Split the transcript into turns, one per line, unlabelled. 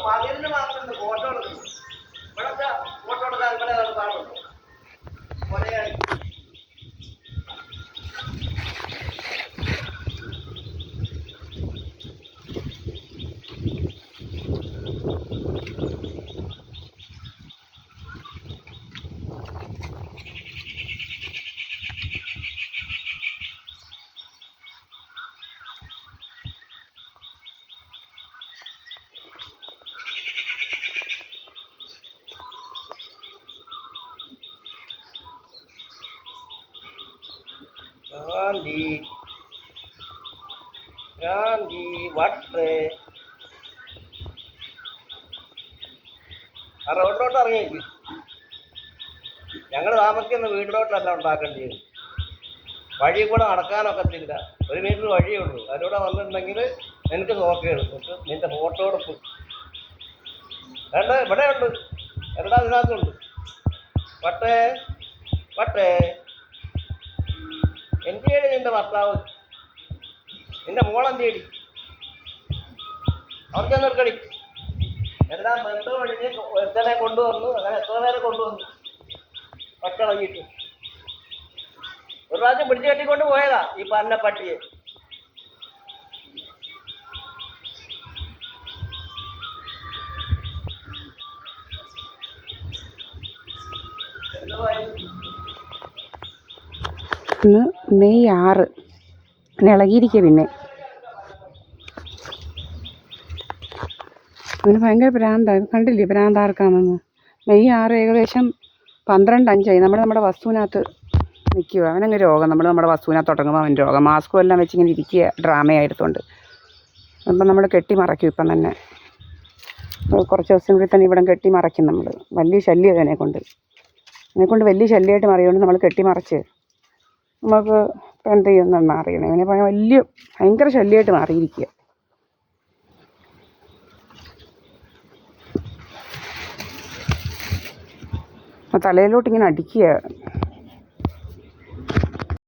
മകലിന് മാത്രം ഫോട്ടോ എടുക്കുന്നു. ഇവിടെ ഫോട്ടോ എടുക്കാൻ ഇവിടെ കാണുന്നു. ഗാന്ധി വട്ട് ആ റോഡിലോട്ട് ഇറങ്ങിയേക്ക്. ഞങ്ങൾ താമസിക്കുന്ന വീടിലോട്ടല്ല ഉണ്ടാക്കേണ്ടത്. വഴി കൂടെ നടക്കാനൊക്കത്തില്ല. 1 മീറ്റർ വഴിയേ ഉള്ളൂ. അതിലൂടെ വന്നിട്ടുണ്ടെങ്കിൽ നിനക്ക് നോക്കിയെടുത്തിട്ട് നിന്റെ ഫോട്ടോ എടുക്കും. വേണ്ട ഇവിടെ ഉണ്ട്, എവിടെ അതിനകത്തുണ്ട്. വട്ടേ വട്ടേ എന്തിയേടി നിന്റെ ഭർത്താവ്? നിന്റെ മോളെന്തിയേടി? അവർക്ക് നിർക്കടി. എല്ലാം ബന്ധം ഒഴിഞ്ഞ് ഒരുത്തനെ കൊണ്ടുവന്നു. അങ്ങനെ എത്ര പേരെ കൊണ്ടുവന്നു പട്ടിളകിയിട്ട്. ഒരു പ്രാവശ്യം പിടിച്ചു കെട്ടിക്കൊണ്ട് പോയതാ ഈ പറഞ്ഞ പട്ടിയെ.
ഇന്ന് മെയ് 6. ഇളകിയിരിക്കുക. പിന്നെ അവന് ഭയങ്കര ഭ്രാന്താണ്. കണ്ടില്ലേ ഭ്രാന്താർക്കാണെന്ന്. മെയ് 6 ഏകദേശം 12:05 നമ്മുടെ വസ്തുവിനകത്ത് നിൽക്കുക. അവനങ്ങ് രോഗം. നമ്മുടെ വസ്തുവിനകത്ത് തുടങ്ങുമ്പോൾ അവൻ രോഗം. മാസ്കും എല്ലാം വെച്ചിങ്ങനെ ഇരിക്കുക. ഡ്രാമയായിരുന്നുകൊണ്ട് അപ്പം നമ്മൾ കെട്ടി മറയ്ക്കും. ഇപ്പം തന്നെ കുറച്ച് ദിവസം കൂടി തന്നെ ഇവിടെ കെട്ടി മറയ്ക്കും നമ്മൾ. വലിയ ശല്യം അതിനെക്കൊണ്ട് വലിയ ശല്യമായിട്ട് മാറിയുകൊണ്ട് നമ്മൾ കെട്ടി മറച്ച് നമുക്ക് ഇപ്പം എന്ത് ചെയ്യുമെന്നാണ് അറിയണേ. അവനെ ഭയങ്കര ശല്യമായിട്ട് മാറിയിരിക്കുക. തലയിലോട്ട് ഇങ്ങനെ അടിക്കുക.